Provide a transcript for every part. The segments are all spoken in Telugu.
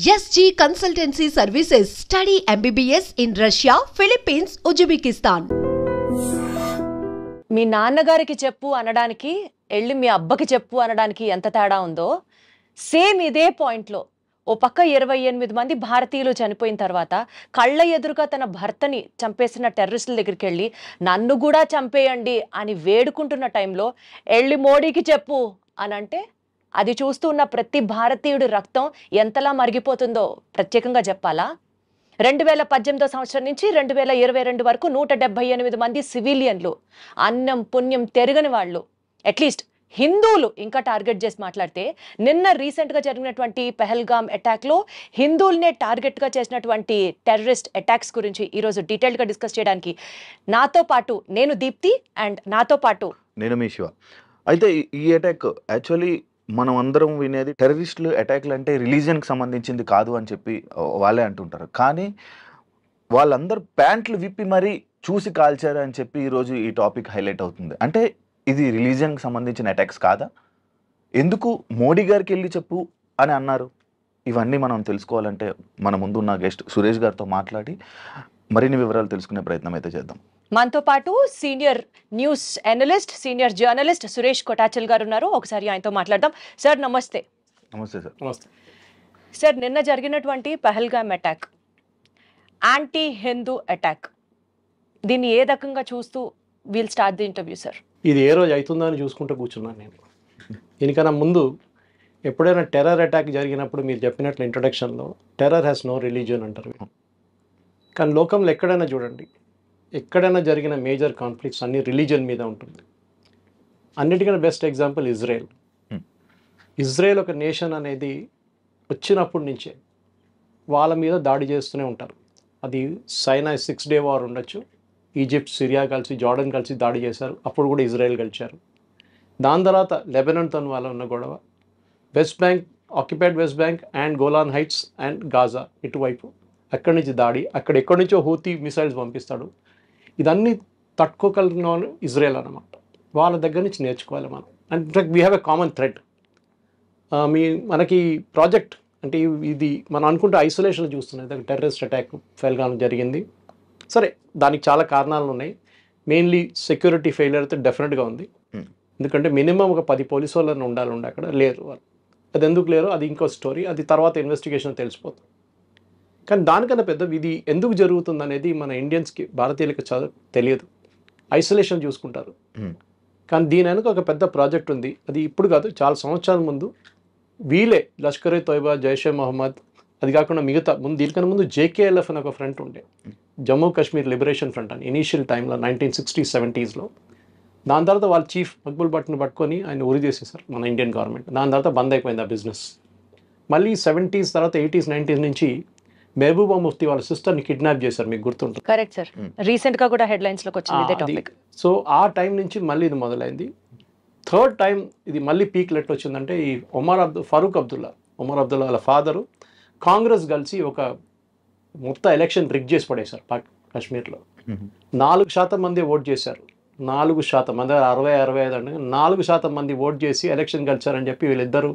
SG Consultancy Services. Study MBBS in Russia, Philippines, Uzbekistan. మీ నాన్నగారికి చెప్పు అనడానికి ఎళ్ళి మీ అబ్బకి చెప్పు అనడానికి ఎంత తేడా ఉందో సేమ్ ఇదే పాయింట్లో ఓ పక్క 28 మంది భారతీయులు చనిపోయిన తర్వాత కళ్ళ ఎదురుగా తన భర్తని చంపేసిన టెర్రరిస్టుల దగ్గరికి వెళ్ళి నన్ను కూడా చంపేయండి అని వేడుకుంటున్న టైంలో ఎళ్ళి మోడీకి చెప్పు అనంటే అది చూస్తూ ఉన్న ప్రతి భారతీయుడి రక్తం ఎంతలా మరిగిపోతుందో ప్రత్యేకంగా చెప్పాలా? 2018 సంవత్సరం నుంచి 2022 వరకు 178 మంది సివిలియన్లు, అన్నం పుణ్యం తెరగని వాళ్ళు, అట్లీస్ట్ హిందువులు ఇంకా టార్గెట్ చేసి మాట్లాడితే నిన్న రీసెంట్గా జరిగినటువంటి పెహల్గామ్ అటాక్లో హిందువులనే టార్గెట్గా చేసినటువంటి టెర్రరిస్ట్ అటాక్స్ గురించి ఈరోజు డీటెయిల్గా డిస్కస్ చేయడానికి నాతో పాటు నేను దీప్తి అండ్ నాతో పాటు నేను మీ శివ. అయితే ఈ అటాక్ యాక్చువల్లీ మనం అందరం వినేది టెర్రరిస్టులు అటాక్లు అంటే రిలీజియన్కి సంబంధించింది కాదు అని చెప్పి వాళ్ళే అంటుంటారు. కానీ వాళ్ళందరూ ప్యాంట్లు విప్పి మరీ చూసి కాల్చారు అని చెప్పి ఈరోజు ఈ టాపిక్ హైలైట్ అవుతుంది. అంటే ఇది రిలీజియన్కి సంబంధించిన అటాక్స్ కాదా? ఎందుకు మోడీ గారికి వెళ్ళి చెప్పు అని అన్నారు? ఇవన్నీ మనం తెలుసుకోవాలంటే మన ముందున్న గెస్ట్ సురేష్ గారితో మాట్లాడి మరిన్ని వివరాలు తెలుసుకునే ప్రయత్నం అయితే చేద్దాం. మనతో పాటు senior news analyst, senior journalist Suresh Kotachal గారు ఉన్నారు. ఒకసారి ఆయనతో మాట్లాడదాం. సార్ నమస్తే. నమస్తే సార్. నమస్తే సార్, నిన్న జరిగినటువంటి Pahalgam attack anti Hindu attack, దీన్ని ఏ రకంగా చూస్తూ we'll start the interview sir? ఇది ఏ రోజు అవుతుందో అని చూసుకుంటూ కూర్చున్నాను నేను. దీనికన్నా ముందు ఎప్పుడైనా టెర్రర్ అటాక్ జరిగినప్పుడు మీరు చెప్పినట్లు ఇంట్రొడక్షన్లో టెర్రర్ హ్యాస్ నో రిలీజియన్ అంటారు. కానీ లోకంలో ఎక్కడైనా చూడండి, ఎక్కడైనా జరిగిన మేజర్ కాన్ఫ్లిక్ట్స్ అన్ని రిలీజియన్ మీద ఉంటుంది. అన్నిటికన్నా బెస్ట్ ఎగ్జాంపుల్ ఇజ్రాయెల్. ఇజ్రాయెల్ ఒక నేషన్ అనేది వచ్చినప్పటి నుంచే వాళ్ళ మీద దాడి చేస్తూనే ఉంటారు. అది సైనాయ్ 6 Day వార్ ఉండొచ్చు, ఈజిప్ట్, సిరియా కలిసి, జార్డన్ కలిసి దాడి చేశారు, అప్పుడు కూడా ఇజ్రాయెల్ గెలిచారు. దాని తర్వాత లెబనాన్తో వాళ్ళ ఉన్న గొడవ, west bank, occupied west bank and Golan heights and Gaza ఇటువైపు, అక్కడి నుంచి దాడి, అక్కడ ఎక్కడి నుంచో హూతీ మిసైల్స్ పంపిస్తాడు. ఇదన్నీ తట్టుకోగలిగిన వాళ్ళు ఇజ్రాయెల్ అన్నమాట. వాళ్ళ దగ్గర నుంచి నేర్చుకోవాలి మనం. And in fact we have a common thread. మనకి ప్రాజెక్ట్ అంటే ఇది మనం అనుకుంటే ఐసోలేషన్ చూస్తున్నాయి. టెర్రరిస్ట్ అటాక్ ఫెహల్గామ్ జరిగింది. సరే, దానికి చాలా కారణాలు ఉన్నాయి. మెయిన్లీ సెక్యూరిటీ ఫెయిలియర్ అయితే డెఫినెట్గా ఉంది. ఎందుకంటే మినిమం ఒక 10 పోలీసు వాళ్ళని ఉండాలి, అక్కడ లేరు వాళ్ళు. అది ఎందుకు లేరు అది ఇంకో స్టోరీ, అది తర్వాత ఇన్వెస్టిగేషన్ తెలిసిపోతుంది. కానీ దానికన్నా పెద్ద ఇది ఎందుకు జరుగుతుంది అనేది మన ఇండియన్స్కి, భారతీయులకి తెలియదు. ఐసోలేషన్ చూసుకుంటారు. కానీ దీని వెనుక ఒక పెద్ద ప్రాజెక్ట్ ఉంది. అది ఇప్పుడు కాదు, చాలా సంవత్సరాల ముందు వీలే లష్కర్-ఏ తోయిబా, జైషే మొహమ్మద్, అది కాకుండా మిగతా ముందు దీనికన్నా ముందు JKLF అని ఒక ఫ్రంట్ ఉండే, జమ్మూ కాశ్మీర్ లిబరేషన్ ఫ్రంట్ అని, ఇనీషియల్ టైంలో 1960s 70s. దాని తర్వాత వాళ్ళ చీఫ్ మక్బుల్ భట్ని పట్టుకొని ఆయన ఉరి చేసేసారు మన ఇండియన్ గవర్నమెంట్. దాని తర్వాత బంద్ అయిపోయింది ఆ బిజినెస్. మళ్ళీ 70s తర్వాత 80s 90s నుంచి మెహబూబా ముఫ్తీ వాళ్ళ సిస్టర్ని కిడ్నాప్ చేశారు, మీకు గుర్తుంటుంది. కరెక్ట్ సార్, రీసెంట్ గా కూడా హెడ్లైన్స్లోకి వచ్చింది ఇదే టాపిక్. సో ఆ టైం నుంచి మళ్ళీ ఇది మొదలైంది. థర్డ్ టైం ఇది మళ్ళీ పీక్ లెట్ వచ్చిందంటే ఈ ఫరూక్ అబ్దుల్లా వాళ్ళ ఫాదరు కాంగ్రెస్ కలిసి ఒక మొత్తం ఎలక్షన్ రిగ్ చేసి పడేశారు కాశ్మీర్లో. 4% మంది ఓట్ చేశారు. 4%, మన దగ్గర 60-65 అంటే 4% మంది ఓట్ చేసి ఎలక్షన్ గెలిచారని చెప్పి వీళ్ళిద్దరూ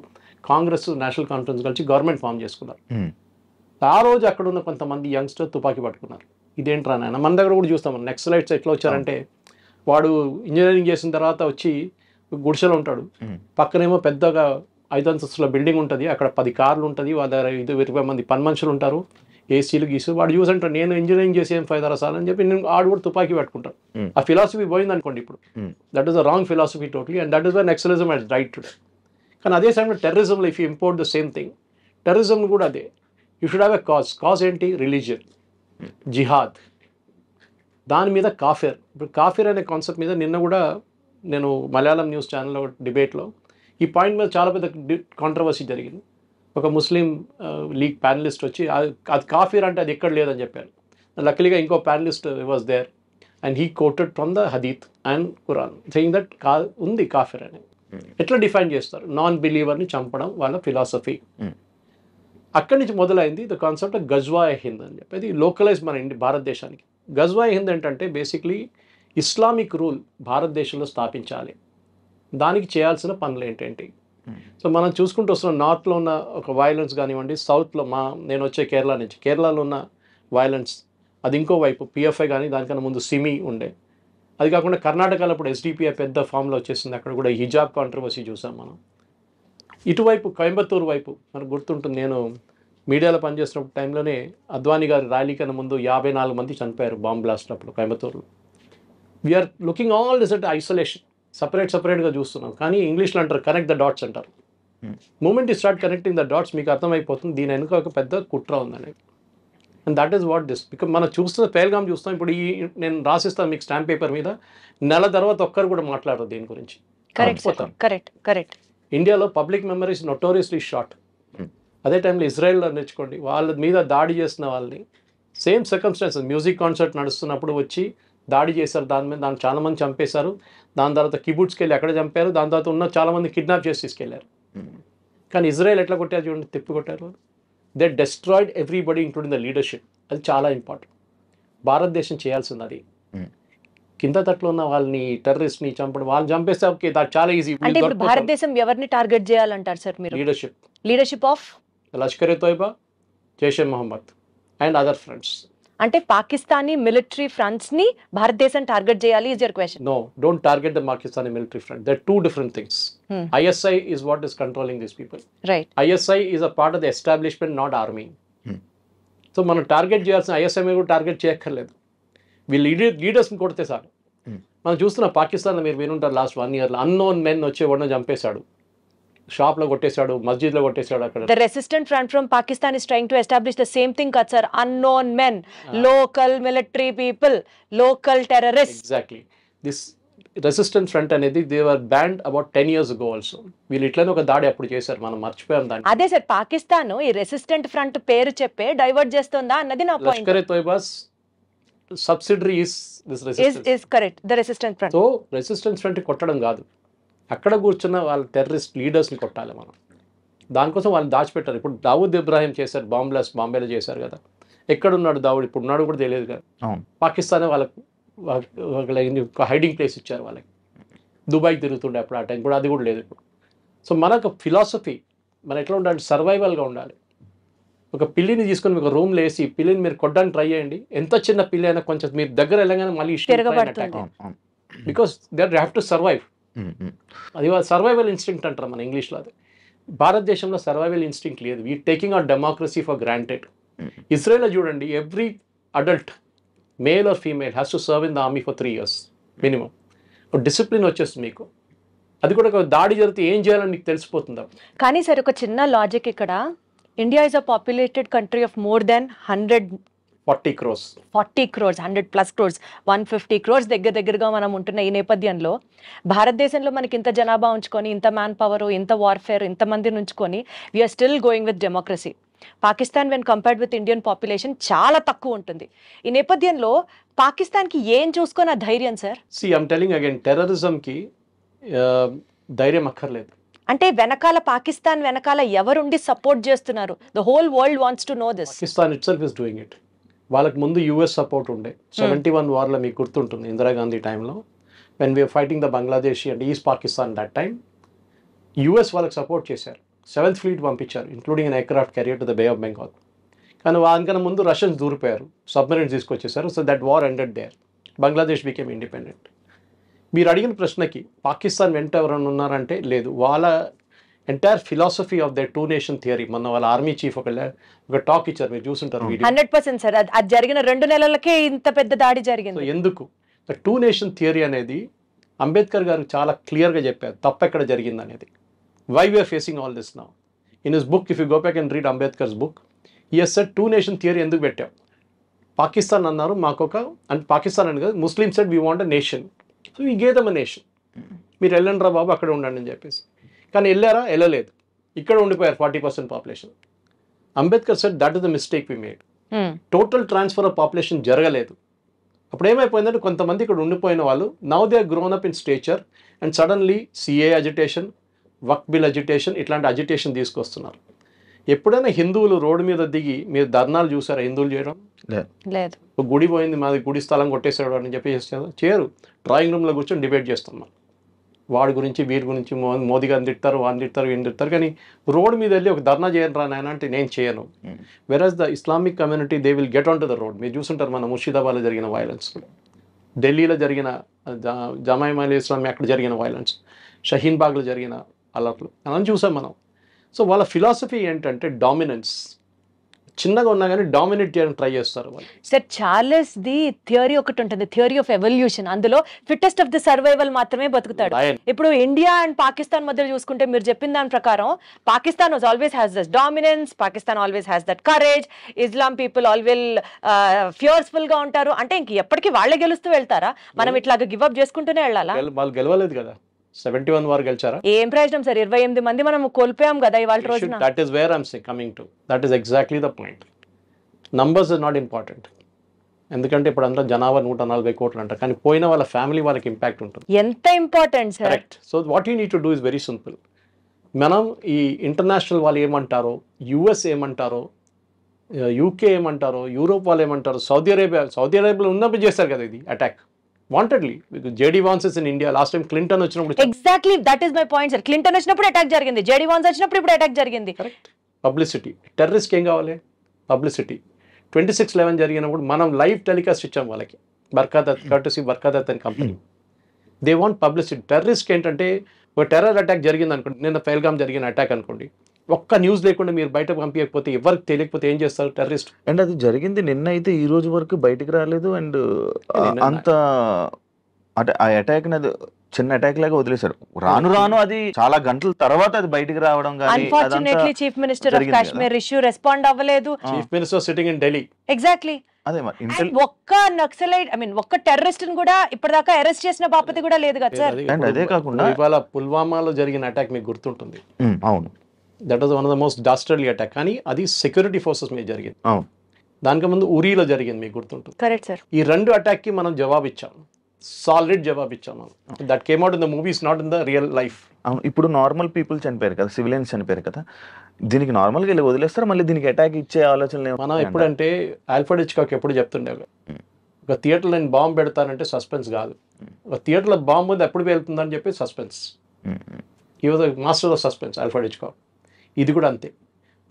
కాంగ్రెస్, నేషనల్ కాన్ఫరెన్స్ కలిసి గవర్నమెంట్ ఫామ్ చేసుకున్నారు. ఆ రోజు అక్కడ ఉన్న కొంతమంది యంగ్స్టర్ తుపాకీ పట్టుకున్నారు. ఇదేంట్రా నాయన, మన దగ్గర కూడా చూస్తాం. నెక్సలైట్స్ ఎట్లా వచ్చారంటే, వాడు ఇంజనీరింగ్ చేసిన తర్వాత వచ్చి గుడిసెలో ఉంటాడు, పక్కనేమో పెద్దగా 5 అంతస్తుల బిల్డింగ్ ఉంటుంది, అక్కడ 10 కార్లు ఉంటుంది, వాళ్ళ దగ్గర 20 మంది పని మనుషులు ఉంటారు, ఏసీలు గీసు. వాడు చూసంటాడు నేను ఇంజనీరింగ్ చేసి ఏం ఫైదా సార్ అని చెప్పి నేను ఆడు కూడా తుపాకీ పెట్టుకుంటాడు. ఆ ఫిలాసఫీ పోయింది అనుకోండి ఇప్పుడు. That is the wrong philosophy totally, and that is why naxalism has right today. కానీ అదే సమయంలో టెర్రరిజంలో if you import the same thing, terrorism కూడా అదే. You should have a cause ఏంటి? రిలీజియన్, జిహాద్, దాని మీద కాఫిర్. ఇప్పుడు కాఫిర్ అనే కాన్సెప్ట్ మీద నిన్న కూడా నేను మలయాళం న్యూస్ ఛానల్లో డిబేట్లో ఈ పాయింట్ మీద చాలా పెద్ద కాంట్రవర్సీ జరిగింది. ఒక ముస్లిం లీగ్ ప్యానలిస్ట్ వచ్చి అది కాఫిర్ అంటే అది ఎక్కడ లేదని చెప్పారు. లక్కీగా ఇంకో panelist was there and he quoted from the hadith and Quran saying that ఉంది కాఫిర్ అని. ఎట్లా డిఫైన్ చేస్తారు? నాన్ బిలీవర్ని చంపడం వాళ్ళ ఫిలాసఫీ. అక్కడి నుంచి మొదలైంది ద కాన్సెప్ట్ ఆఫ్ గజ్వా-ఏ హింద్ అని చెప్పి. అది లోకలైజ్ మన భారతదేశానికి. గజ్వా-ఏ హింద్ ఏంటంటే బేసిక్లీ ఇస్లామిక్ రూల్ భారతదేశంలో స్థాపించాలి. దానికి చేయాల్సిన పనులు ఏంటంటే సో మనం చూసుకుంటూ వస్తున్నాం, నార్త్లో ఉన్న ఒక వైలెన్స్ కానివ్వండి, సౌత్లో నేను వచ్చే కేరళ నుంచి, కేరళలో ఉన్న వైలెన్స్ అది ఇంకో వైపు పిఎఫ్ఐ కానీ దానికన్నా ముందు సిమి ఉండే. అది కాకుండా కర్ణాటకలో ఇప్పుడు ఎస్డిపిఐ పెద్ద ఫామ్లో వచ్చేసింది, అక్కడ కూడా హిజాబ్ కాంట్రవర్సీ చూసాం మనం. ఇటువైపు కోయంబత్తూరు వైపు మనకు గుర్తుంటుంది, నేను మీడియాలో పనిచేస్తున్న టైంలోనే అద్వానీ గారి ర్యాలీ కన్నా ముందు 54 మంది చనిపోయారు బాంబ్ బ్లాస్ట్ అప్పుడు కోయంబత్తూరులో. We are looking all this at isolation, సపరేట్గా చూస్తున్నాం. కానీ ఇంగ్లీష్లో అంటారు కనెక్ట్ ద డాట్స్ అంటారు. Moment you start connecting the dots మీకు అర్థమైపోతుంది దీని వెనుక ఒక పెద్ద కుట్ర ఉందని. And that is what this, because మనం చూస్తున్న పేల్గాం చూస్తాం. ఇప్పుడు నేను రాసిస్తాను మీకు స్టాంప్ పేపర్ మీద, నెల తర్వాత ఒక్కరు కూడా మాట్లాడరు దీని గురించి. కరెక్ట్. ఇండియాలో పబ్లిక్ మెమరీస్ నోటోరియస్లీ షార్ట్. అదే టైంలో ఇజ్రాయెల్లో నేర్చుకోండి, వాళ్ళ మీద దాడి చేసిన వాళ్ళని సేమ్ సర్కమ్స్టాన్సెస్, మ్యూజిక్ కాన్సర్ట్ నడుస్తున్నప్పుడు వచ్చి దాడి చేశారు, దాన్ని చాలామంది చంపేశారు. దాని తర్వాత కిబుట్స్కి వెళ్ళి అక్కడ చంపారు, దాని తర్వాత ఉన్న చాలామంది కిడ్నాప్ చేసి తీసుకెళ్లారు. కానీ ఇజ్రాయెల్ ఎట్లా కొట్టారు చూడండి, తిప్పి కొట్టారు. They destroyed everybody including the leadership. అది చాలా ఇంపార్టెంట్. భారతదేశం చేయాల్సింది అది. కింద తట్లో ఉన్న వాళ్ళని, టెర్రరిస్ట్ని చంపడం, వాళ్ళని చంపేస్తే ఓకే, దాట్ చాలా ఈజీ. అంటే ఇప్పుడు భారతదేశం ఎవరిని టార్గెట్ చేయాలంటారు సార్ మీరు? Leadership of Lashkar e Taiba, Jaish e Mohammed and other friends. అంటే పాకిస్తానీ మిలిటరీ ఫ్రంట్స్ ని భారతదేశం టార్గెట్ చేయాలి is your question? No, don't target the Pakistani military front. They're two different things. ISI is what is controlling these people. Right. ISI is a part of the establishment, not army. So మనం టార్గెట్ చేయాల్సిన ISI మీద కూడా టార్గెట్ చేయక్కర్లేదు. వీళ్ళు లీడర్స్ని కొడితే సార్. మనం చూస్తున్న పాకిస్తాన్లో మీరు వినుంటారు లాస్ట్ 1 yearలో అన్నోన్ మెన్ వచ్చి ఎవరినో చంపేశాడు, షాప్లో కొట్టేశాడు, మస్జిద్లో కొట్టేశాడు. అక్కడ the resistant front from Pakistan is trying to establish the same thing kad sir, unknown men, local military people, local terrorists. Exactly. This resistant front అనేది they were banned about 10 years ago also. వీళ్ళు ఇట్లనే ఒక దాడి అప్పుడు చేశారు, మనం మర్చిపోయాం దాన్ని. అదే సార్, పాకిస్తాన్ ఈ రెసిస్టెంట్ ఫ్రంట్ పేరు చెప్పే డైవర్ట్ చేస్తుందా అన్నది నా point. Lashkar e Taiba's subsidiary is this resistance. is correct, the resistant front. So resistance front కొట్టడం కాదు, అక్కడ కూర్చున్న వాళ్ళ టెర్రరిస్ట్ లీడర్స్ని కొట్టాలి మనం. దానికోసం వాళ్ళు దాచిపెట్టారు. ఇప్పుడు దావూద్ ఇబ్రాహిం చేశారు, బాంబ్ బ్లాస్ట్ బాంబేలో చేశారు కదా. ఎక్కడున్నాడు దావూద్? ఇప్పుడు ఉన్నాడు కూడా తెలియదు కదా. పాకిస్తానే వాళ్ళకి హైడింగ్ ప్లేస్ ఇచ్చారు వాళ్ళకి. దుబాయ్కి తిరుగుతుండే అప్పుడు ఆ టైం కూడా, అది కూడా లేదు ఇప్పుడు. సో మనకు ఫిలాసఫీ మనం ఎట్లా ఉండాలి, సర్వైవల్గా ఉండాలి. ఒక పిల్లిని తీసుకొని ఒక రూమ్లో వేసి పిల్లిని మీరు కొట్టడానికి ట్రై చేయండి, ఎంత చిన్న పిల్లి అయినా కొంచెం మీరు దగ్గర వెళ్ళగానే మళ్ళీ because they have to survive. అది సర్వైవల్ ఇన్స్టింక్ట్ అంటారు మన ఇంగ్లీష్లో. అది భారతదేశంలో సర్వైవల్ ఇన్స్టింక్ట్ లేదు. We taking our democracy for granted. ఇజ్రాయెల్లో చూడండి, every adult male or female has to serve in the army for 3 years minimum. ఒక డిసిప్లిన్ వచ్చేస్తుంది మీకు. అది కూడా ఒక దాడి జరిగితే ఏం చేయాలని మీకు తెలిసిపోతుంది. కానీ సార్ ఒక చిన్న లాజిక్ ఇక్కడ, India is a populated country of more than 140 crores, 100+ crores, 150 crores దగ్గరగా మనం ఉంటున్న ఈ నేపథ్యంలో భారతదేశంలో మనకి ఇంత జనాభా ఉంచుకొని, ఇంత మ్యాన్ పవర్, ఇంత వార్ఫేర్, ఇంతమందిని ఉంచుకొని we're still going with democracy. Pakistan when compared with Indian population చాలా తక్కువ ఉంటుంది. ఈ నేపథ్యంలో పాకిస్తాన్కి ఏం చూసుకొని ఆ ధైర్యం సార్? ఐఎమ్ టెలింగ్ అగైన్, టెర్రరిజంకి ధైర్యం అక్కర్లేదు. అంటే వెనకాల పాకిస్తాన్ వెనకాల ఎవరుండి సపోర్ట్ చేస్తున్నారు? The whole world wants to know this. Pakistan itself is doing it. వాళ్ళకి ముందు US సపోర్ట్ ఉండే 71 వార్లో మీకు గుర్తుంటుంది, ఇందిరాగాంధీ టైంలో when we are fighting the Bangladeshi and east Pakistan that time. US వాళ్ళకి సపోర్ట్ చేశారు, 7th ఫ్లీట్ పంపించారు, including an aircraft carrier to the bay of Bengal. కానీ దానికన్నా ముందు రష్యన్స్ దూరిపోయారు, సబ్మెరైన్స్ తీసుకొచ్చేసారు. So that war ended there, Bangladesh became independent. మీరు అడిగిన ప్రశ్నకి పాకిస్తాన్ వెంట ఎవరైనా ఉన్నారంటే లేదు. వాళ్ళ entire philosophy of the 2 nation theory, మొన్న వాళ్ళ ఆర్మీ చీఫ్ ఒక టాక్ ఇచ్చారు, మీరు చూసుంటారు వీడియో. 100% సార్, అది జరిగిన 2 నెలలకే ఇంత పెద్ద దాడి జరిగింది. ఎందుకు ద 2 nation థియరీ అనేది అంబేద్కర్ గారు చాలా క్లియర్గా చెప్పారు తప్పెక్కడ జరిగింది అనేది. Why we are facing all this now in his book, if you go back and read Ambedkar's book, he has said 2 nation theory ఎందుకు పెట్టాం. పాకిస్తాన్ అన్నారు మాకొక, అంటే పాకిస్తాన్ అని కాదు, Muslim said we want a nation, so we gave them a nation. మీరు వెళ్ళండి రా బాబు అక్కడ ఉండండి అని చెప్పేసి. కానీ వెళ్ళారా? వెళ్ళలేదు, ఇక్కడ ఉండిపోయారు 40% population. Ambedkar said that is the mistake we made. Total transfer of population జరగలేదు. అప్పుడు ఏమైపోయిందంటే కొంతమంది ఇక్కడ ఉండిపోయిన వాళ్ళు now they are grown up in stature and suddenly CA agitation, వక్ బిల్ అజిటేషన్, ఇట్లాంటి అజిటేషన్ తీసుకొస్తున్నారు. ఎప్పుడైనా హిందువులు రోడ్డు మీద దిగి మీరు ధర్నాలు చూసారా హిందువులు చేయడం? లేదు. గుడి పోయింది, మాది గుడి స్థలం కొట్టేసాడు అని చెప్పేసి చేయరు. డ్రాయింగ్ రూమ్లో కూర్చొని డిబేట్ చేస్తాం మనం. వాడి గురించి వీరి గురించి మోదీ గారిని తిడతారు, వాడిని తిడతారు, వీడిని తిడతారు. కానీ రోడ్ మీద వెళ్ళి ఒక ధర్నా చేయను రా నాయన అంటే నేను చేయను. వెరాజ్ the Islamic community they will get on to the road. మీరు చూసుంటారు మన ముర్షిదాబాద్లో జరిగిన వైలెన్స్, ఢిల్లీలో జరిగిన జమాయిమా ఇస్లామీ అక్కడ జరిగిన వైలెన్స్, షహీన్ బాగ్లో జరిగిన అలర్ట్లు అని చూసాం మనం. సో వాళ్ళ ఫిలాసఫీ ఏంటంటే డామినెన్స్. చిన్నగా ఉన్నా కానీ డామినేట్ చేయడానికి ట్రై చేస్తారు వాళ్ళు. సార్ చార్లెస్ ది థియరీ ఒకటి ఉంటుంది, థియరీ ఆఫ్ ఎవల్యూషన్. అందులో ఫిట్టెస్ట్ ఆఫ్ ది సర్వైవల్ మాత్రమే బతుకుతాడు. ఇప్పుడు ఇండియా అండ్ పాకిస్తాన్ మధ్య చూసుకుంటే మీరు చెప్పిన దాని ప్రకారం Pakistan always has that dominance, Pakistan always has that courage, Islam people always fearful గా ఉంటారు. అంటే ఇంక ఎప్పటికీ వాళ్ళే గెలుస్తూ వెళ్తారా? మనం ఇట్లాగా గివ్ అప్ చేసుకుంటూనే వెళ్ళాలా? వాళ్ళు గెలవలేదు కదా, 71 వారు గెలిచారా? ఏం ప్రయోజనం సార్? 28 మంది మనం కోల్పోయాం కదా ఇవాళ రోజున. That is where I'm coming to. That is exactly the point. Numbers is not important. ఎందుకంటే ఇప్పుడు అంతా జనాభా 140 కోట్లు అంట, కానీ పోయిన వాళ్ళ ఫ్యామిలీ వాళ్ళకి ఇంపాక్ట్ ఉంటుంది. ఎంత important sir. Correct. So what you need to do is very simple. మనం ఈ ఇంటర్నేషనల్ వాళ్ళు ఏమంటారో, యుఎస్ ఏమంటారో, యూకే ఏమంటారో, యూరోప్ వాళ్ళు ఏమంటారో, సౌదీ అరేబియాలో ఉన్నప్పుడు చేస్తారు కదా ఇది attack wantedly. JD Vance is in India. Last time Clinton వచ్చినప్పుడు exactly that is my point sir. Clinton వచ్చినప్పుడు అటాక్ జరిగింది, జేడీ వాన్స్ వచ్చినప్పుడు ఇప్పుడు అటాక్ జరిగింది. కరెక్ట్. పబ్లిసిటీ. టెర్రరిస్ట్కి ఏం కావాలి? పబ్లిసిటీ. 26/11 జరిగినప్పుడు మనం లైవ్ టెలికాస్ట్ ఇచ్చాం వాళ్ళకి, బర్కాదత్ అని కంపెనీ. They want publicity. టెర్రరిస్ట్కి ఏంటంటే ఒక టెర్రర్ అటాక్ జరిగింది అనుకోండి, నిన్న పెహల్గాం జరిగిన అటాక్ అనుకోండి, ఒక్క న్యూస్ లేకుండా మీరు బయటకు పంపించకపోతే, ఎవరికి తెలియకపోతే ఏం చేస్తారు టెర్రరిస్ట్? అండ్ అది జరిగింది నిన్న అయితే ఈ రోజు వరకు బయటికి రాలేదు. అండ్ అంత అంటే ఆ అటాక్ చిన్న అటాక్ లాగా వదిలేశారు. రాను అది చాలా గంటల తర్వాత అది బయటికి రావడం. Unfortunately chief minister of Kashmir issue respond అవ్వలేదు. Chief minister sitting in Delhi. Exactly. అదే ఒక్క నక్సలైట్ ఒక్క టెర్రరిస్ట్ ని కూడా ఇప్పటిదాకా అరెస్ట్ చేసిన బాపతి కూడా లేదు కదా సార్. అండ్ అదే కాకుండా ఇవాళ పుల్వామాలో జరిగిన అటాక్ మీకు గుర్తుంటుంది. అవును, that was one of the most dastardly attack. కానీ అది సెక్యూరిటీ ఫోర్సెస్ మీద జరిగింది. అవును, దానికి ముందు ఉరీలో జరిగింది, మీకు గుర్తుంటుంది. Correct sir. ఈ 2 అటాక్ కి మనం జవాబు ఇచ్చాం, సాలిడ్ జవాబు ఇచ్చాం. That came out in the movies, not in the real life. అవును. ఇప్పుడు నార్మల్ పీపుల్ చనిపోయారు కదా, సివిలియన్స్ చనిపోయారు కదా, దీనికి నార్మల్గా వెళ్ళి వదిలేస్తారు, మళ్ళీ దీనికి అటాక్ ఇచ్చే ఆలోచన. మనం ఎప్పుడంటే ఆల్ఫ్రెడ్ హిచ్కాక్ ఎప్పుడు చెప్తుండే, ఒక థియేటర్లో నేను బాంబు పెడతానంటే సస్పెన్స్ కాదు, ఒక థియేటర్లో బాంబు ఉంది ఎప్పుడు వెళ్తుందని చెప్పి సస్పెన్స్. ఈ was master of suspense Alfred Hitchcock. ఇది కూడా అంతే.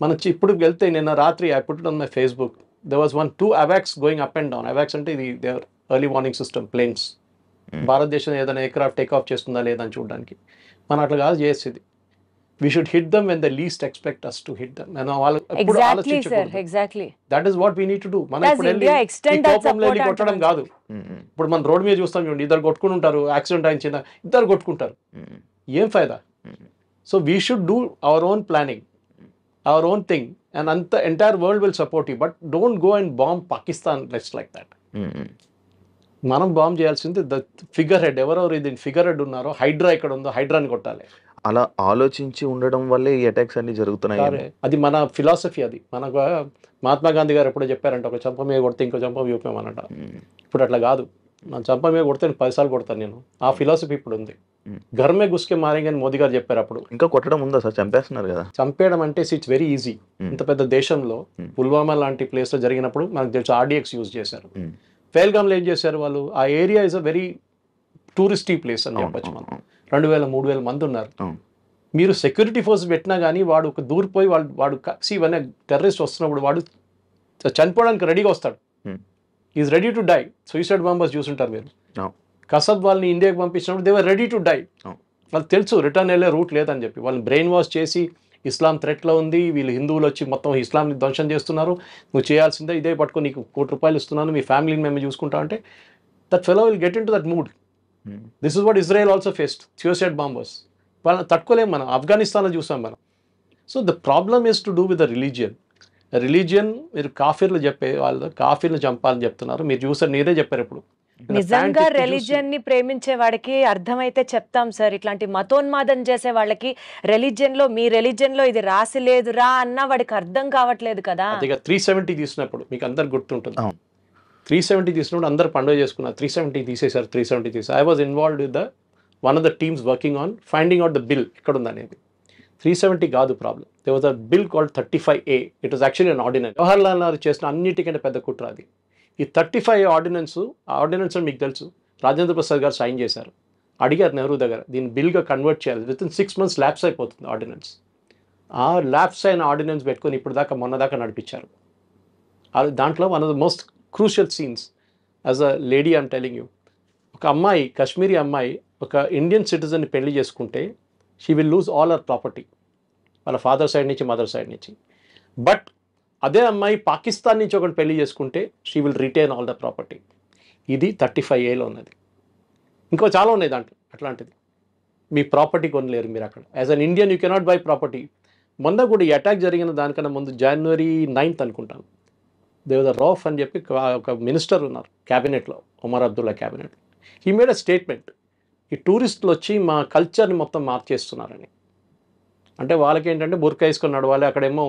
మనం ఇప్పుడు వెళ్తే నిన్న రాత్రి I put it on my Facebook, there was 2 AWACS going up and down. AWACS అంటే ఇది their early warning system planes. భారతదేశం ఏదైనా ఎయిర్క్రాఫ్ట్ టేక్ ఆఫ్ చేస్తుందా లేదా అని చూడడానికి. మనం అట్లా కాదు చేసేది. We should hit them when they least expect us to hit them. Exactly. That is what we need to do. మనం ఇప్పుడు వెళ్ళి కోపంలో వెళ్ళి కొట్టడం కాదు. ఇప్పుడు మనం రోడ్ మీద చూస్తాం చూడండి, ఇద్దరు కొట్టుకుని ఉంటారు, యాక్సిడెంట్ అయిన ఇద్దరు కొట్టుకుంటారు, ఏం ఫైదా? So we should do our own planning, our own thing, and the entire world will support you, but don't go and bomb Pakistan just like that. మనం బాంబ్ చేయాల్సింది ద ఫిగర్ హెడ్. ఎవరెవరు ఇది ఫిగర్ హెడ్ ఉన్నారో, హైడ్రా ఇక్కడ ఉందో హైడ్రాని కొట్టాలి. అలా ఆలోచించి ఉండడం వల్లే ఈ అటాక్స్ అన్ని జరుగుతున్నాయి. అది మన ఫిలాసఫీ. అది మనకు మహాత్మా గాంధీ గారు ఎప్పుడో చెప్పారంట, ఒక చంప మీద కొడితే ఇంకో చంప చూపామన్నట. ఇప్పుడు అట్లా కాదు, నా చంప మీద కొడితే 10 సార్లు కొడతాను నేను. ఆ ఫిలాసఫీ ఇప్పుడు ఉంది. ఘర్మే గుస్కే మారేంగే అని మోదీ గారు చెప్పారు. అప్పుడు ఇంకా కొట్టడం ఉందా సార్? చంపేస్తున్నారు కదా. చంపేయడం అంటే ఇట్స్ వెరీ ఈజీ. ఇంత పెద్ద దేశంలో పుల్వామా లాంటి ప్లేస్లో జరిగినప్పుడు మనకు తెలుసు RDX యూజ్ చేశారు. పెహల్గాంలో ఏం చేశారు వాళ్ళు? ఆ area is a very touristy place అని చెప్పచ్చు. మనం 2000-3000 మంది ఉన్నారు. మీరు సెక్యూరిటీ ఫోర్స్ పెట్టినా కానీ వాడు ఒక దూరిపోయి వాడు ఇవన్నీ టెర్రరిస్ట్ వస్తున్నప్పుడు వాడు చనిపోవడానికి రెడీగా వస్తాడు. Is ready to die. Suicide bombers చూసుంటారు మీరు. కసబ్ వాళ్ళని ఇండియాకి పంపించినప్పుడు they were ready to die. వాళ్ళు తెలుసు రిటర్న్ వెళ్ళే రూట్ లేదని చెప్పి వాళ్ళని బ్రెయిన్ వాష్ చేసి, ఇస్లాం థ్రెట్లో ఉంది, వీళ్ళు హిందువులు వచ్చి మొత్తం ఇస్లాంని ధ్వంసం చేస్తున్నారు, నువ్వు చేయాల్సిందే ఇదే పట్టుకొని నీకు ₹1 ఇస్తున్నాను, మీ ఫ్యామిలీని మేము చూసుకుంటా అంటే that fellow will get in to that mood. This is what Israel also faced, suicide bombers. వాళ్ళని తట్టుకోలేము మనం. ఆఫ్ఘనిస్తాన్లో చూసాం మనం. So the problem is to do with the religion. మీరు కాఫీర్లు చెప్పే వాళ్ళు కాఫీర్లు చంపాలని చెప్తున్నారు. మీరు చూసారు, నీరే చెప్పారు ఇప్పుడు. నిజంగా రిలీజియన్ ని ప్రేమించే వాడికి అర్థమైతే చెప్తాం సార్. ఇట్లాంటి మతోన్మాదం చేసే వాళ్ళకి మీ రిలీజియన్ లో ఇది రాసి లేదురా అన్న వాడికి అర్థం కావట్లేదు కదా. 370 తీసినప్పుడు మీకు అందరు గుర్తుంటుంది. 370 తీసినప్పుడు అందరు పండుగ చేసుకున్నారు. 370 తీసేశారు. 370 తీసారు. I was involved with one of the teams working on finding out the bill ఎక్కడ ఉందనేది. 370 కాదు problem. There was a bill called 35A. It was actually an ordinance. Jawaharlal Nehru చేసిన అన్నిటికంటే పెద్ద కుట్ర అది. ఈ 35A ఆర్డినెన్స్ మీకు తెలుసు, రాజేంద్ర ప్రసాద్ గారు సైన్ చేశారు. అడిగారు నెహ్రూ దగ్గర, దీన్ని బిల్గా కన్వర్ట్ చేయాలి, విత్ ఇన్ 6 months ల్యాప్స్ అయిపోతుంది ఆర్డినెన్స్. ఆ ల్యాప్స్ అయిన ఆర్డినెన్స్ పెట్టుకొని ఇప్పుడు దాకా మొన్న దాకా నడిపించారు. దాంట్లో one of the most crucial scenes as a lady I'm telling you, ఒక అమ్మాయి, కాశ్మీరీ అమ్మాయి ఒక ఇండియన్ సిటిజన్ని పెళ్లి చేసుకుంటే she will lose all our property, వాళ్ళ ఫాదర్ సైడ్ నుంచి మదర్ సైడ్ నుంచి. బట్ అదే అమ్మాయి పాకిస్తాన్ నుంచి ఒకటి పెళ్లి చేసుకుంటే she will retain all the property. ఇది 35A ఉన్నది. ఇంకో చాలా ఉన్నాయి దాంట్లో అట్లాంటిది. మీ ప్రాపర్టీ కొనలేరు మీరు అక్కడ. As an Indian you cannot by property. మొన్న కూడా ఈ అటాక్ జరిగిన దానికన్నా ముందు January 9th అనుకుంటాను, దేవద రౌఫ్ అని చెప్పి ఒక మినిస్టర్ ఉన్నారు క్యాబినెట్లో, Omar Abdullah cabinet. He made a statement, ఈ టూరిస్టులు వచ్చి మా కల్చర్ని మొత్తం మార్చేస్తున్నారని. అంటే వాళ్ళకి ఏంటంటే బుర్కా వేసుకొని నడవాలి, అక్కడేమో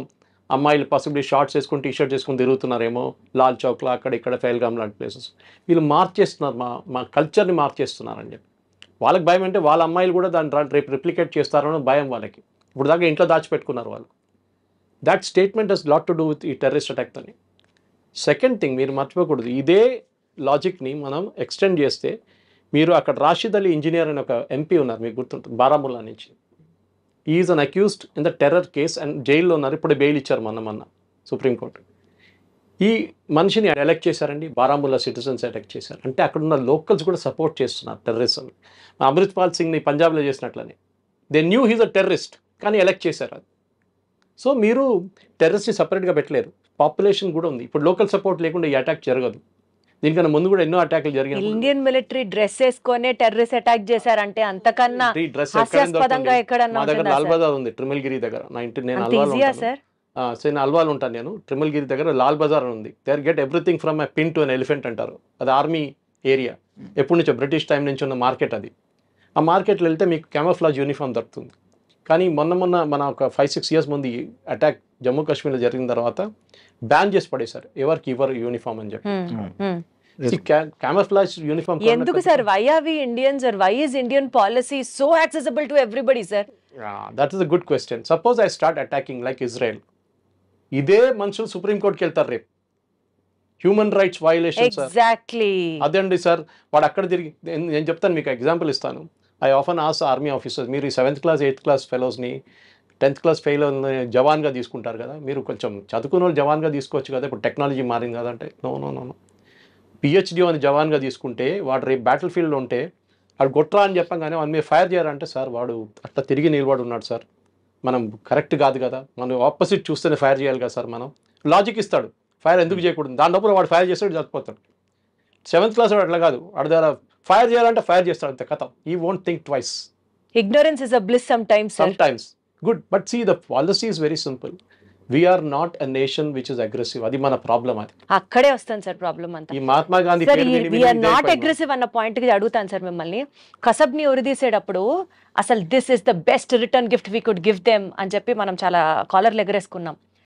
అమ్మాయిలు పాసిబిలీ షార్ట్స్ వేసుకొని టీషర్ట్స్ వేసుకొని తిరుగుతున్నారేమో లాల్ చౌక్లో అక్కడ ఇక్కడ ఫెయిల్గామ్ లాంటి ప్లేసెస్. వీళ్ళు మార్చేస్తున్నారు, మా కల్చర్ని మార్చేస్తున్నారని చెప్పి. వాళ్ళకి భయం అంటే వాళ్ళ అమ్మాయిలు కూడా దాన్ని రేపు రిప్లికేట్ చేస్తారని భయం వాళ్ళకి. ఇప్పుడు దాకా ఇంట్లో దాచిపెట్టుకున్నారు వాళ్ళు. That statement has lot to do with ఈ టెర్రరిస్ట్ అటాక్ అని. సెకండ్ థింగ్ మీరు మర్చిపోకూడదు, ఇదే లాజిక్ని మనం ఎక్స్టెండ్ చేస్తే మీరు అక్కడ రాషిద్ అలీ ఇంజనీర్ అని ఒక ఎంపీ ఉన్నారు, మీకు గుర్తుంటుంది, బారాముల్లా నుంచి. Is an accused in the terror case and జైల్లో ఉన్నారు. ఇప్పుడు బెయిల్ ఇచ్చారు మొన్న సుప్రీంకోర్టు. ఈ మనిషిని ఎలెక్ట్ చేశారండి, బారాముల్లా సిటిజన్స్ ఎలెక్ట్ చేశారు. అంటే అక్కడున్న లోకల్స్ కూడా సపోర్ట్ చేస్తున్నారు టెర్రరిజం. అమృత్పాల్ సింగ్ని పంజాబ్లో చేసినట్లనే they knew he's a terrorist, కానీ ఎలెక్ట్ చేశారు అది. సో మీరు టెర్రరిస్ట్ని సపరేట్గా పెట్టలేరు, పాపులేషన్ కూడా ఉంది. ఇప్పుడు లోకల్ సపోర్ట్ లేకుండా ఈ అటాక్ జరగదు. దీనికన్నా ముందు కూడా ఎన్నో అటాక్లు జరిగాయి. ఇండియన్ మిలిటరీ డ్రెస్ వేసుకొని టెర్రరిస్ట్ అటాక్ చేశారంటే అంతకన్నా హాస్యాస్పదంగా ఎక్కడన్నా మా దగ్గర లాల్ బజార్ ఉంది ట్రిమిల్గిరి దగ్గర. నేను అల్వాల్ ఉంటాను, నేను ట్రిమిల్గిరి దగ్గర లాల్ బజార్ ఉంది. There get everything from a pin to an elephant అంటారు. అది ఆర్మీ ఏరియా, ఎప్పటి నుంచో బ్రిటిష్ టైం నుంచి ఉన్న మార్కెట్ అది. ఆ మార్కెట్లో వెళ్తే మీకు క్యామోఫ్లాజ్ యూనిఫామ్ దొరుకుతుంది. కానీ మొన్న మన ఒక 5-6 years ముందు ఈ అటాక్ జమ్మూ కాశ్మీర్లో జరిగిన తర్వాత బ్యాన్ చేసి పడేశారు, ఎవరికి ఇవ్వరు యూనిఫామ్ అని చెప్పి. క్యామోఫ్లాజ్ యూనిఫామ్ ఎందుకు sir? Why are we Indians are why is Indian policy so accessible to everybody sir? That is a good question. Suppose I start attacking like Israel, ఇదే మనుషులు సుప్రీంకోర్టుకి వెళ్తారు రేపు. Human rights violation sir. Exactly అదే అండి సార్. వాడు అక్కడ తిరిగి, నేను చెప్తాను మీకు ఎగ్జాంపుల్ ఇస్తాను. I often ask army officers, మీరు ఈ 7th class 8th class ఫెలోస్ని 10th class ఫెయిల్ జవాన్గా తీసుకుంటారు కదా, మీరు కొంచెం చదువుకున్న వాళ్ళు జవాన్గా తీసుకోవచ్చు కదా, ఇప్పుడు టెక్నాలజీ మారింది కదా అంటే నో. PhD అని జవాన్గా తీసుకుంటే వాడు రేపు బ్యాటిల్ ఫీల్డ్లో ఉంటే వాడు గొట్రా అని చెప్పగానే వాడు మీరు ఫైర్ చేయాలంటే సార్ వాడు అట్లా తిరిగి నిలబడి ఉన్నాడు సార్, మనం కరెక్ట్ కాదు కదా, మనం ఆపోజిట్ చూస్తేనే ఫైర్ చేయాలి కదా సార్. మనం లాజిక్ ఇస్తాడు, ఫైర్ ఎందుకు చేయకూడదు, దాని లోపల వాడు ఫైర్ చేస్తాడు చచ్చిపోతాడు. 7th class వాడు అట్లా కాదు, వాడు దగ్గర ఫైర్ చేయాలంటే ఫైర్ చేస్తాడు అంతే, కథ. ఈ won't think twice. Ignorance is a bliss sometimes, sir. Sometimes. Good. But see, the policy is very simple. We are not a nation which is aggressive. అది మన ప్రాబ్లం. అది అక్కడే వస్తాను సార్ ప్రాబ్లం అంతా. ఈ Mahatma Gandhi sir we are not aggressive అన్న పాయింట్ కి అడుగుతాను సార్ మిమ్మల్ని. కసబ్ని ఉరిదీసేటప్పుడు అసలు this is the best return gift we could give them అని చెప్పి మనం చాలా కాలర్లు ఎగరేసుకున్నాం.